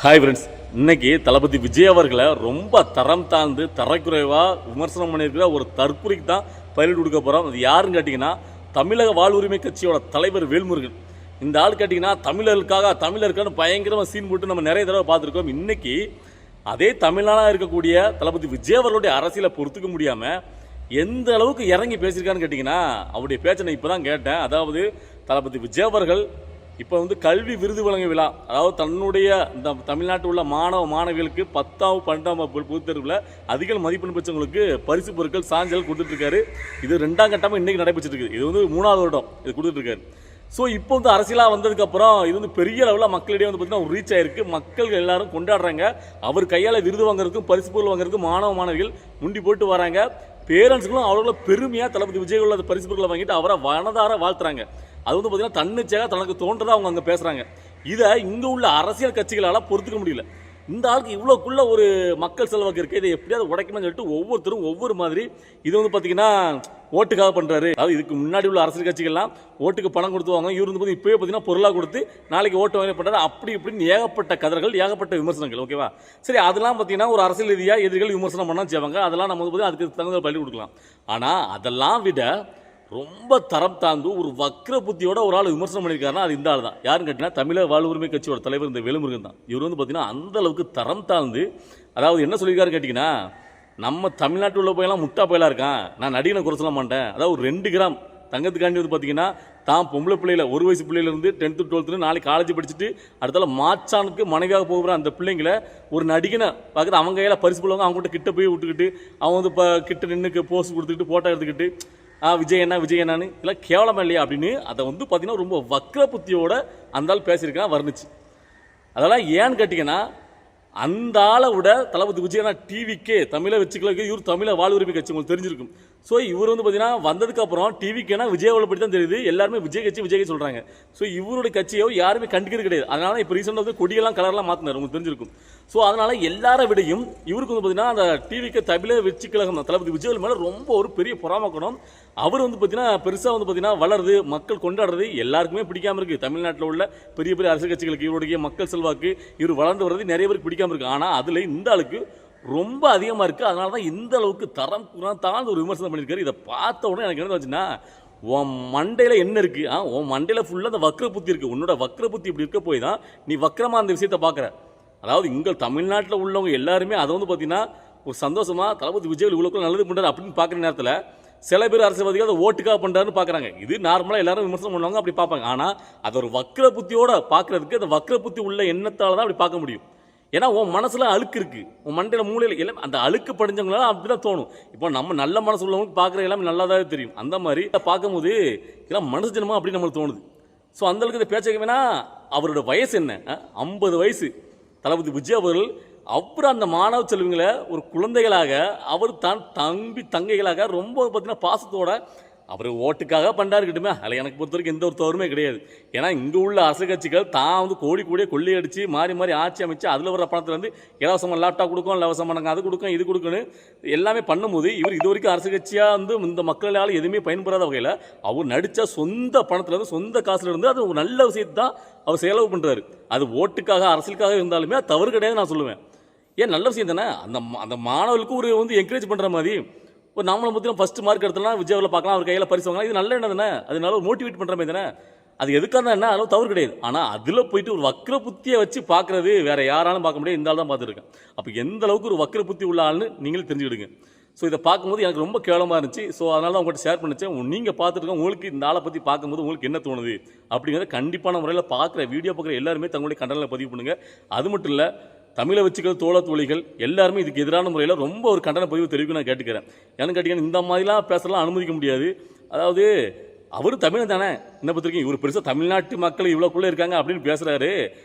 Hi friends, இன்னைக்கு தளபதி விஜய் அவர்களை ரொம்ப தரம் தாழ்ந்து தரக்குறைவாக விமர்சனம் பண்ணியிருக்கிற ஒரு தற்கொலைக்கு தான் பயிரிட்டு கொடுக்க போகிறோம். அது யாருன்னு கேட்டிங்கன்னா, தமிழக வாழ்வுரிமை கட்சியோட தலைவர் வேல்முருகன். இந்த ஆள் கேட்டிங்கன்னா தமிழருக்கான பயங்கரமாக சீன் போட்டு நம்ம நிறைய தடவை பார்த்துருக்கோம். இன்னைக்கு அதே தமிழ்நாடாக இருக்கக்கூடிய தளபதி விஜய் அவர்களுடைய அரசியலை பொறுத்துக்க முடியாமல் எந்த அளவுக்கு இறங்கி பேசியிருக்கான்னு கேட்டிங்கன்னா, அவருடைய பேச்சை நான் இப்போ தான் கேட்டேன். அதாவது தளபதி விஜய் அவர்கள் இப்போ கல்வி விருது வழங்க விழா, அதாவது தன்னுடைய இந்த தமிழ்நாட்டில் உள்ள மாணவிகளுக்கு 10ஆம் 12ஆம் வகுப்பு பொதுத் தேர்வில் அதிக மதிப்பெண் பெற்றவங்களுக்கு பரிசு பொருட்கள் சான்றிதழ் கொடுத்துட்ருக்காரு. இது 2ஆம் கட்டமாக இன்றைக்கி நடைபெற்று இருக்குது. இது 3ஆவது வருடம் இது கொடுத்துட்ருக்காரு. ஸோ இப்போ அரசியலாக வந்ததுக்கப்புறம் இது பெரிய லெவலில் மக்களிடையே பார்த்திங்கன்னா ஒரு ரீச் ஆகிருக்கு. மக்கள் எல்லாரும் கொண்டாடுறாங்க. அவர் கையால் விருது வாங்குறதுக்கும் பரிசு பொருள் வாங்குறதுக்கும் மாணவிகள் முண்டி போட்டு வராங்க. பேரண்ட்ஸுகளும் அவ்வளோ பெருமையாக தளபதி விஜய் உள்ள பரிசு பொருட்களை வாங்கிட்டு அவரை வனதார வாழ்த்துறாங்க. அது பார்த்தீங்கன்னா தன்னிச்சையாக தனக்கு தோன்றதை அவங்க அங்கே பேசுகிறாங்க. இதை இங்கே உள்ள அரசியல் கட்சிகளால் பொறுத்துக்க முடியல. இந்த ஆளுக்கு இவ்வளோக்குள்ள ஒரு மக்கள் செல்வாக்கு இருக்குது, இதை எப்படியாவது உடைக்கணும்னு சொல்லிட்டு ஒவ்வொருத்தரும் ஒவ்வொரு மாதிரி இது பார்த்தீங்கன்னா ஓட்டுக்காக பண்ணுறாரு. அதாவது இதுக்கு முன்னாடி உள்ள அரசியல் கட்சிகள்லாம் ஓட்டுக்கு பணம் கொடுத்துவாங்க. இவர் இப்போயே பார்த்தீங்கன்னா பொருளாக கொடுத்து நாளைக்கு ஓட்டு வாங்க பண்ணுறாரு. அப்படி இப்படின்னு ஏகப்பட்ட கதர்கள், ஏகப்பட்ட விமர்சனங்கள். ஓகேவா, சரி, அதெல்லாம் பார்த்தீங்கன்னா ஒரு அரசியல் ரீதியாக எதிரிகள் விமர்சனம் பண்ணால் செய்வாங்க. அதெல்லாம் நம்ம பார்த்தீங்கன்னா அதுக்கு தகுந்த பள்ளி கொடுக்கலாம். ஆனால் அதெல்லாம் விட ரொம்ப தரம் தாழ்ந்து ஒரு வக்ர புத்தியோட ஒரு ஆள் விமர்சனம் பண்ணியிருக்காருன்னா அது இந்த ஆள் தான். யாருன்னு கேட்டீங்கன்னா, தமிழக வாழ்வுரிமை கட்சியோட தலைவர் இந்த வேலுமுருகன் தான். இவர் பார்த்தீங்கன்னா அந்த அளவுக்கு தரம் தாழ்ந்து, அதாவது என்ன சொல்லியிருக்காரு கேட்டிங்கன்னா, நம்ம தமிழ்நாட்டில் உள்ள போயெல்லாம் முட்டா போயெல்லாம் இருக்கான், நான் நடிகனை குறை சொல்ல மாட்டேன். அதாவது ஒரு 2 கிராம் தங்கத்துக்காண்டி பார்த்தீங்கன்னா தான் பொம்பளை பிள்ளையில 1 வயசு பிள்ளையிலேருந்து 10th 12th நாளைக்கு காலேஜ் படிச்சுட்டு அடுத்தால மாச்சானுக்கு மனைவியாக போகிற அந்த பிள்ளைங்களை ஒரு நடிகனை பார்க்குறது அவங்க கையில் பரிசு போடுவாங்க. அவங்ககிட்ட கிட்ட போய் விட்டுக்கிட்டு அவன் இப்போ கிட்ட நின்றுக்கு போஸ்ட் கொடுத்துக்கிட்டு ஃபோட்டோ எடுத்துக்கிட்டு விஜய் என்னான்னு இல்லை கேவலமா இல்லையா அப்படின்னு அதை பார்த்தீங்கன்னா ரொம்ப வக்ர புத்தியோட அந்த ஆள் பேசியிருக்கான், வர்ணிச்சு. அதெல்லாம் ஏன்னு கேட்டிங்கன்னா, அந்த ஆளை விட தளபதி விஜய் டிவிக்கே தமிழை வச்சுக்கலுக்கு இவர் தமிழை வாழ்வுரிமை கட்சி உங்களுக்கு தெரிஞ்சிருக்கும். ஸோ இவர் பார்த்தீங்கன்னா வந்ததுக்கப்புறம் டிவிக்குன்னா விஜய் பற்றி தான் தெரியுது. எல்லாருமே விஜய் கட்சி சொல்கிறாங்க. ஸோ இவருடைய கட்சியோ யாருமே கண்டிக்கிறது கிடையாது. அதனால இப்போ ரீசெண்டாக கொடியெல்லாம் கலர்லாம் மாற்றினார், உங்களுக்கு தெரிஞ்சிருக்கும். ஸோ அதனால எல்லாரை விடையும் இவருக்கு பார்த்தீங்கன்னா அந்த டிவிக்கு தமிழை வச்சுக்கலகம் தளபதி விஜய் மேலே ரொம்ப ஒரு பெரிய பொறாமக்கணும். அவர் பார்த்தீங்கன்னா பெருசாக பார்த்தீங்கன்னா வளருது, மக்கள் கொண்டாடுறது எல்லாருக்குமே பிடிக்காம இருக்குது. தமிழ்நாட்டில் உள்ள பெரிய பெரிய அரசியல் கட்சிகளுக்கு இவருடைய மக்கள் செல்வாக்கு இவர் வளர்ந்து வர்றது நிறைய பேருக்கு பிடிக்காம இருக்குது. ஆனால் அதில் இந்த ஆளுக்கு ரொம்ப அதிகமாக இருக்குது. அதனால தான் இந்த அளவுக்கு தரம் தாழ்ந்து ஒரு விமர்சனம் பண்ணியிருக்காரு. இதை பார்த்த உடனே எனக்கு என்ன வச்சுன்னா, உன் மண்டையில் என்ன இருக்குது? உன் மண்டையில் ஃபுல்லாக அந்த வக்ர புத்தி இருக்குது. உன்னோட வக்ர புத்தி இப்படி இருக்க போய் தான் நீ வக்ரமாக அந்த விஷயத்தை பார்க்குற. அதாவது இங்கே தமிழ்நாட்டில் உள்ளவங்க எல்லாருமே அதை பார்த்தீங்கன்னா ஒரு சந்தோஷமாக தளபதி விஜய் இவ்வளோக்குள்ள நல்லது பண்ணுறாரு அப்படின்னு பார்க்குற நேரத்தில் சில பேர் அரசியல்வாதிகள் அதை ஓட்டுக்காக பண்ணுறாருன்னு பார்க்குறாங்க. இது நார்மலாக எல்லாரும் விமர்சனம் பண்ணுவாங்க, அப்படி பார்ப்பாங்க. ஆனால் அது ஒரு வக்ர புத்தியோட பார்க்குறதுக்கு அந்த வக்ர புத்தி உள்ள எண்ணத்தால் தான் அப்படி பார்க்க முடியும். ஏன்னா உன் மனசில் அழுக்கு இருக்குது, உன் மண்டையில் மூளையில் எல்லாம் அந்த அழுக்கு படிஞ்சவங்களால அப்படி தான் தோணும். இப்போ நம்ம நல்ல மனசு உள்ளவங்களுக்கு பார்க்குற எல்லாமே நல்லாதான் தெரியும். அந்த மாதிரி பார்க்கும்போது இதெல்லாம் மனசு ஜனமாக அப்படின்னு நம்மளுக்கு தோணுது. ஸோ அந்தளவுக்கு இதை பேச்ச வேணா. அவரோட வயசு என்ன? 50 வயசு தளபதி விஜய் அவர்கள். அப்புறம் அந்த மாணவ செல்வங்களை ஒரு குழந்தைகளாக அவர் தான் தம்பி தங்கைகளாக ரொம்ப பார்த்தீங்கன்னா பாசத்தோட அவர் ஓட்டுக்காக பண்ணுறாருக்கிட்டுமே அதில் எனக்கு பொறுத்த வரைக்கும் எந்த ஒரு தவறுமே கிடையாது. ஏன்னா இங்கே உள்ள அரசியல் கட்சிகள் தான் கோடி கூடிய கொள்ளையடிச்சு மாறி ஆட்சி அமைச்சு அதில் வர பணத்தில் இலவசமாக லேப்டாப் கொடுக்கும், இலவசமாக நாங்கள் அது கொடுக்கும், இது கொடுக்கணும் எல்லாமே பண்ணும்போது இவர் இது வரைக்கும் அரசியல் கட்சியாக இந்த மக்களால் எதுவுமே பயன்படாத வகையில் அவர் நடித்த சொந்த பணத்துலேருந்து சொந்த காசுலேருந்து அது ஒரு நல்ல விஷயத்தை தான் அவர் செலவு பண்ணுறாரு. அது ஓட்டுக்காக அரசியலுக்காக இருந்தாலுமே அது தவறு கிடையாது நான் சொல்லுவேன். ஏன் நல்ல விஷயம் தானே. அந்த மாணவர்களுக்கு ஒரு என்கரேஜ் பண்ணுற மாதிரி ஒரு நம்மளை பற்றி ஃபர்ஸ்ட் மார்க் எடுத்தலாம் விஜயாவில் பார்க்கலாம், அவர் கையில் பரிசு வாங்கலாம், இது நல்ல என்ன தானே. அதனால ஒரு மோட்டிவேட் பண்ணுற மாதிரி தானே. அது எதுக்காக தான் என்ன அளவு தவறு கிடையாது. ஆனால் அதில் போயிட்டு ஒரு வக்ர புத்தியை வச்சு பார்க்குறது வேறு யாராலும் பார்க்க முடியாது. இந்த ஆள் தான் பார்த்துருக்கேன். அப்போ எந்த அளவுக்கு ஒரு வக்ர புத்தி உள்ள ஆள்னு நீங்களே தெரிஞ்சுக்கிடுங்க. ஸோ இதை பார்க்கும்போது எனக்கு ரொம்ப கேவலமாக இருந்துச்சு. ஸோ அதனால தான் உங்கள்கிட்ட ஷேர் பண்ணிச்சேன். நீங்கள் பார்த்துருக்கோம், உங்களுக்கு இந்த ஆளை பற்றி பார்க்கும்போது உங்களுக்கு என்ன தோணுது அப்படிங்கிறத கண்டிப்பான முறையில் பார்க்குற வீடியோ பார்க்குற எல்லாருமே தங்களுடைய கண்டனில் பதிவு பண்ணுங்கள். அது மட்டும் இல்லை, தமிழை வச்சுக்கள் தோழ தோழிகள் எல்லாருமே இதுக்கு எதிரான முறையில் ரொம்ப ஒரு கண்டன பதிவு தெரிவிக்கும் நான் கேட்டுக்கிறேன். ஏன்னு கேட்டீங்கன்னா, இந்த மாதிரிலாம் பேசலாம் அனுமதிக்க முடியாது. அதாவது அவர் தமிழ் தானே, என்ன பார்த்துருக்கீங்க, இவர் பெருசாக தமிழ்நாட்டு மக்கள் இவ்வளோக்குள்ளே இருக்காங்க அப்படின்னு பேசுகிறாரு.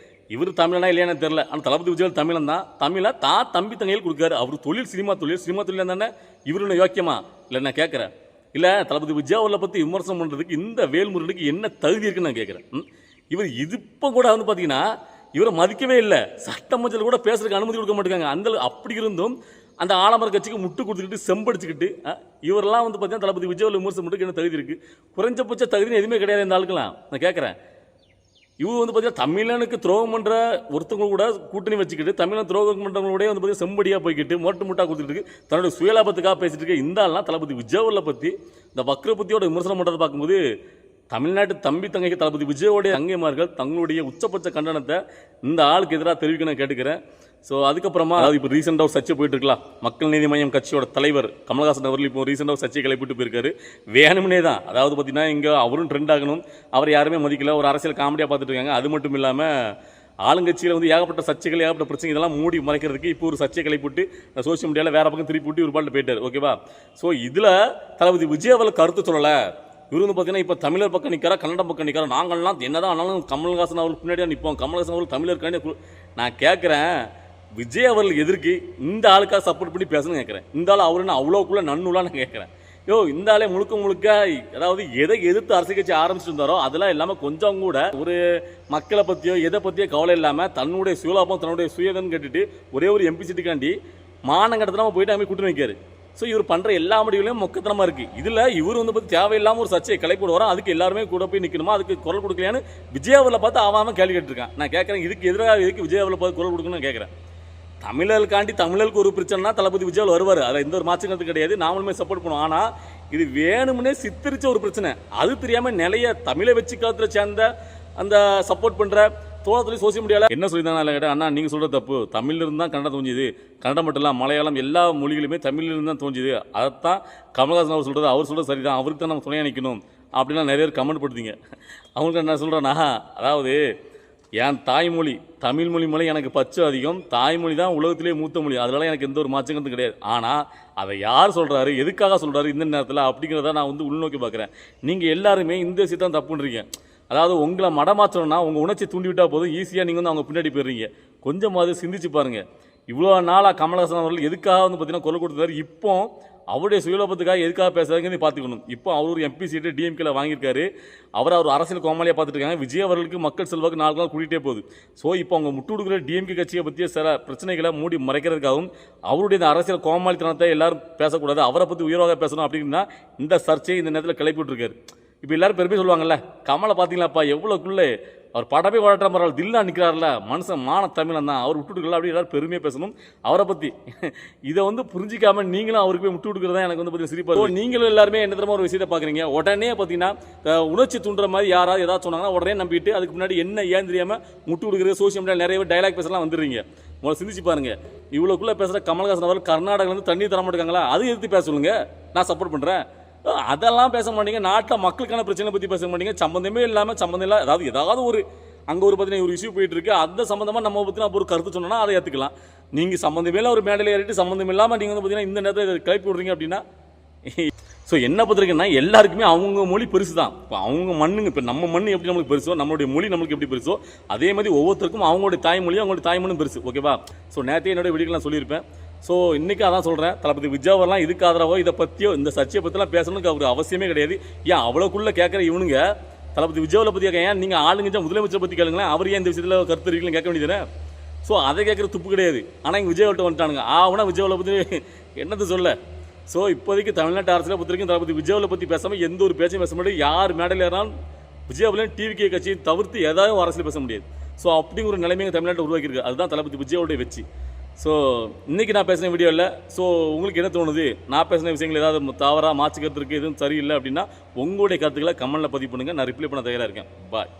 இவர் தமிழனா இல்லையானு தெரில. ஆனால் தளபதி விஜய் தமிழன் தான். தமிழை தான் தம்பி தங்கையில் கொடுக்காரு. அவர் தொழில் சினிமா தொழில் தானே. இவரு யோக்கியமா இல்லை நான் கேட்குறேன். இல்லை, தளபதி விஜய் அவர்களை பற்றி விமர்சனம் பண்ணுறதுக்கு இந்த வேல்முருகனுக்கு என்ன தகுதி இருக்குன்னு நான் கேட்குறேன். இவர் இப்போ கூட பார்த்தீங்கன்னா இவரை மதிக்கவே இல்லை. சட்டமன்றத்தில் கூட பேசுறதுக்கு அனுமதி கொடுக்க மாட்டேங்காங்க. அந்த அப்படி இருந்தும் அந்த ஆலமர கட்சிக்கு முட்டு கொடுத்துக்கிட்டு செம்படிச்சுக்கிட்டு இவரெல்லாம் பார்த்தீங்கன்னா தளபதி விஜய் விமர்சனம் பண்ணுறதுக்கு என்ன தகுதி இருக்குது? குறைஞ்சபட்ச தகுதின்னு எதுவுமே கிடையாது இந்த ஆளுக்கெல்லாம். நான் கேட்குறேன், இவர் வந்து பார்த்தீங்கன்னா தமிழனுக்கு துரோகம் பண்ணுற ஒருத்தவங்க கூட கூட்டணி வச்சுக்கிட்டு தமிழன் துரோகம் பண்ணுறவங்களோடய வந்து பார்த்தீங்கன்னா செம்படியாக போய்கிட்டு முட்டா கொடுத்துட்டு இருக்கு, தன்னுடைய சுயலாபத்துக்காக பேசிட்டு இருக்க இந்த ஆள்லாம் தளபதி விஜயவர்களை பற்றி இந்த வக்ர பற்றியோட விமர்சனம் பண்ணுறதை பார்க்கும்போது தமிழ்நாட்டு தம்பி தங்கைக்கு தளபதி விஜயோடைய தங்கைமார்கள் தங்களுடைய உச்சபட்ச கண்டனத்தை இந்த ஆளுக்கு எதிராக தெரிவிக்க நான் கேட்டுக்கிறேன். ஸோ அதுக்கப்புறமா அதாவது இப்போ ரீசெண்டாக ஒரு சர்ச்சை போயிட்டு இருக்கலாம். மக்கள் நீதி மையம் கட்சியோட தலைவர் கமல்ஹாசன் அவர்கள் இப்போ ரீசெண்டாக ஒரு சர்ச்சை கிளப்பிட்டு போயிருக்காரு. வேணும்னே தான், அதாவது பார்த்தீங்கன்னா இங்கே அவரும் ட்ரெண்ட் ஆகணும், அவர் யாருமே மதிக்கல, ஒரு அரசியல் காமெடியாக பார்த்துட்டு இருக்காங்க. அது மட்டும் இல்லாமல் ஆளுங்கட்சியில் வந்து ஏகப்பட்ட சர்ச்சைகள் ஏகப்பட்ட பிரச்சனை இதெல்லாம் மூடி மறைக்கிறதுக்கு இப்போ ஒரு சர்ச்சை கிளப்பிட்டு சோசியல் மீடியாவில் வேற பக்கம் திருப்பி விட்டு ஒரு பாட்டு போயிட்டார். ஓகேவா? ஸோ இதில் தளபதி விஜய் அவர்கள் கருத்து சொல்லலை. இவர் வந்து பார்த்தீங்கன்னா இப்போ தமிழர் பக்கம் நிற்கிறா, கன்னடம் பக்கம் நிற்கிறா. நாங்கள்லாம் என்னதான் ஆனாலும் கமல்ஹாசன் அவர்களுக்கு பின்னாடியாக நிற்போம், கமல்ஹாசன் அவர்கள் தமிழருக்காண்டி. நான் கேட்குறேன், விஜய் அவர்கள் எதிர்க்கு இந்த ஆளுக்காக சப்போர்ட் பண்ணி பேசணும்னு கேட்குறேன். இந்த ஆள் அவருன்னு அவ்வளோக்குள்ளே நன்னுலான்னு கேட்குறேன். இந்த ஆளே முழுக்க அதாவது எதை எதிர்த்து அரசியல் கட்சி ஆரம்பிச்சுட்டு இருந்தாரோ அதெல்லாம் இல்லாமல் கொஞ்சம் கூட ஒரு மக்களை பற்றியோ எதை பற்றியோ கவலை இல்லாமல் தன்னுடைய சுயலாபம் தன்னுடைய சுயதன்னு கேட்டுட்டு ஒரே ஒரு எம்பி சீட்டுக்காண்டி மானங்கட்டத்தில் போயிட்டு அங்கே கூட்டு வைக்காரு. ஸோ இவர் பண்ணுற எல்லா முடிவுலையும் மொக்கத்தனமாக இருக்குது. இதில் இவர் வந்து பற்றி தேவையில்லாமல் ஒரு சர்ச்சையை கிளப்பி வரோம், அதுக்கு எல்லாருமே கூட போய் நிற்கணுமா, அதுக்கு குரல் கொடுக்கலையான்னு விஜய் அவர்களை பார்த்து அவன் கேள்வி கேட்டிருக்கான். நான் கேட்குறேன், இதுக்கு எதிராக இதுக்கு விஜய் அவர்களை பார்த்து குரல் கொடுக்கணும்னு கேட்குறேன். தமிழர்களுக்காண்டி தமிழருக்கு ஒரு பிரச்சனைனா தளபதி விஜய் வருவார், அதில் எந்த ஒரு மாற்றங்கிறது கிடையாது, நாமளுமே சப்போர்ட் பண்ணுவோம். ஆனால் இது வேணும்னே சித்தரிச்ச ஒரு பிரச்சனை, அது தெரியாமல் நிலைய தமிழை வச்சு காலத்தில் சேர்ந்த அந்த சப்போர்ட் பண்ணுற தோழத்தில் சோசியல் மீடியாவில் என்ன சொல்லியிருந்தாங்க கேட்டால், அண்ணா நீங்கள் சொல்கிற தப்பு, தமிழிலிருந்து தான் கன்னடம் தோஞ்சுது, கன்னடம் மட்டும் இல்லை மலையாளம் எல்லா மொழிகளுமே தமிழிலிருந்து தான் தோஞ்சுது, அதைத்தான் கமல்ஹாசன் அவர் சொல்கிறது, அவர் சொல்கிறது சரி தான், அவருக்கு தான் நம்ம துணையாக நிற்கணும் அப்படின்லாம் நிறைய பேர் கமெண்ட் படுத்தீங்க. அவங்களுக்கு என்ன சொல்கிறேன்னா, அதாவது என் தாய்மொழி தமிழ் மொழி மேலே எனக்கு பற்று அதிகம், தாய்மொழி தான் உலகத்திலே மூத்த மொழி, அதனால எனக்கு எந்த ஒரு மாற்றங்கிறது கிடையாது. ஆனால் அதை யார் சொல்கிறாரு, எதுக்காக சொல்கிறாரு இந்த நேரத்தில் அப்படிங்கிறத நான் வந்து உள்நோக்கி பார்க்குறேன். நீங்கள் எல்லாருமே இந்த விஷயத்தை தான் தப்புன்றீங்க. அதாவது உங்களை மடமாற்றணும்னா உங்கள் உணர்ச்சி தூண்டி விட்டால் போதும், ஈஸியாக நீங்கள் வந்து அவங்க பின்னாடி போயிடுறீங்க. கொஞ்சமாவது சிந்திச்சு பாருங்கள். இவ்வளோ நாளாக கமல்ஹாசன் அவர்கள் எதுக்காக வந்து பார்த்தீங்கன்னா கொலை கொடுத்தாரு, இப்போ அவருடைய சுயலோபத்துக்காக எதுக்காக பேசுறாங்கன்னு பார்த்துக்கணும். இப்போ அவர் ஒரு எம்பி சீட்டு டிஎம்கேல வாங்கியிருக்காரு, அவர் அரசியல் கோமாளியாக பார்த்துட்டு இருக்காங்க. விஜய் அவர்களுக்கு மக்கள் செல்வாக்கு 4 நாள் கூட்டிகிட்டே போகுது. ஸோ இப்போ அவங்க முட்டு கொடுக்குற டிஎம்கே கட்சியை பற்றிய சில பிரச்சனைகளை மூடி மறைக்கிறதுக்காகவும் அவருடைய இந்த அரசியல் கோமாளித்தனத்தை எல்லாரும் பேசக்கூடாது, அவரை பற்றி உயர்வாக பேசணும் அப்படின்னா இந்த சர்ச்சையை இந்த நேரத்தில் கிளப்பி விட்டுருக்காரு. இப்போ எல்லாரும் பெருமை சொல்லுவாங்கல்ல, கமலை பார்த்தீங்களாப்பா எவ்வளோக்குள்ளே அவர் படமே ஓடாட்ட மாதிரி தில்லா நிற்கிறார்ல, மனுஷன் மான தமிழன் தான், அவர் விட்டு கொடுக்கல அப்படி எல்லாரும் பெருமையாக பேசணும் அவரை பற்றி. இதை வந்து புரிஞ்சிக்காம நீங்களும் அவருக்கு போய் விட்டு கொடுக்குறதா எனக்கு வந்து பார்த்தீங்கன்னா சிரிப்பாக. நீங்களும் எல்லாருமே என்ன தரமாக ஒரு விஷயத்தை பார்க்குறீங்க, உடனே பார்த்தீங்கன்னா உணர்ச்சி தூண்டுற மாதிரி யாராவது ஏதாவது சொன்னாங்கன்னா உடனே நம்பிட்டு அதுக்கு முன்னாடி என்ன ஏன் தெரியாமல் முட்டு கொடுக்குறது, சோசியல் மீடியா நிறைய டைலாக் பேசலாம் வந்துடுறீங்க. முதல்ல சிந்திச்சு பாருங்க, இவ்வளோக்குள்ளே பேசுகிற கமல்ஹாசன் அவர்கள் கர்நாடகாவிலேருந்து தண்ணி தர மாட்டேங்காங்களா, அது எதிர்த்து பேச சொல்லுங்க, நான் சப்போர்ட் பண்ணுறேன். அதெல்லாம் பேச மாட்டீங்க, நாட்டில் மக்களுக்கான பிரச்சனை பற்றி பேச மாட்டீங்க, சம்மந்தமே இல்லாமல் சம்மந்தம் இல்லை ஏதாவது ஒரு அங்கே ஒரு பார்த்தீங்கன்னா ஒரு இஷ்யூ போயிட்டு இருக்கு, அந்த சம்மந்தமாக நம்ம பற்றினா ஒரு கருத்து சொன்னோன்னா அதை ஏற்றுக்கலாம். நீங்கள் சம்மந்தமே இல்லை ஒரு மேடையில் ஏறிட்டு சம்மந்தம் இல்லாமல் நீங்கள் வந்து பார்த்தீங்கன்னா இந்த நேரத்தில் இதை கிளப்பி விட்றீங்க அப்படின்னா. ஸோ என்ன பார்த்துருக்கேன்னா எல்லாருக்குமே அவங்க மொழி பெருசு தான். இப்போ அவங்க மண்ணுங்க, இப்போ நம்ம மண் எப்படி நம்மளுக்கு பெருசோ, நம்மளுடைய மொழி நம்மளுக்கு எப்படி பெருசோ, அதே மாதிரி ஒவ்வொருத்தருக்கும் அவங்களுடைய தாய்மொழி அவங்களுடைய தாய்மொழியும் பெருசு. ஓகேவா? ஸோ நேற்றே என்னோட வீடியோலாம் சொல்லியிருப்பேன். ஸோ இன்றைக்கி அதான் சொல்கிறேன், தளபதி விஜயவர்லாம் இதுக்கு ஆதரவோ இதை பற்றியோ இந்த சர்ச்சையை பற்றிலாம் பேசணுக்கு அவருக்கு அவசியமே கிடையாது. ஏன் அவ்வளோக்குள்ளே கேட்குற இவனுங்க தளபதி விஜயவர்களை பற்றி கேட்க, ஏன் நீங்கள் ஆளுங்க முதலமைச்சரை பற்றி கேளுங்களேன், அவர் ஏன் இந்த விஷயத்தில் கருத்து இருக்கீங்கன்னு கேட்க வேண்டியதுனே. ஸோ அதை கேட்குற துப்பு கிடையாது. ஆனால் இங்கே விஜயவர்கிட்ட வந்துட்டானுங்க, ஆவனா விஜயவர்களை பற்றி என்னது சொல்ல. ஸோ இப்போதைக்கு தமிழ்நாட்டு அரசியலை பொறுத்த வரைக்கும் தளபதி விஜயவர்களை பற்றி பேசாமல் எந்த ஒரு பேச்சையும் பேச முடியாது. யார் மேடையில் ஏறாலும் விஜயவர்லையும் டிவிகே கட்சியை தவிர்த்து ஏதாவது அரசியல் பேச முடியாது. ஸோ அப்படிங்கிற ஒரு நிலைமையை தமிழ்நாட்டை உருவாக்கியிருக்கு, அதுதான் தளபதி விஜயோடைய வெற்றி. ஸோ இன்றைக்கி நான் பேசின வீடியோ இல்லை. ஸோ உங்களுக்கு என்ன தோணுது, நான் பேசின விஷயங்கள் ஏதாவது தவறாக மாற்றிக்கிறதுக்கு எதுவும் சரியில்லை அப்படின்னா உங்களுடைய கருத்துக்களை கமெண்ட்டில் பதிவு பண்ணுங்கள், நான் ரிப்ளை பண்ண தயாராக இருக்கேன். பாய்.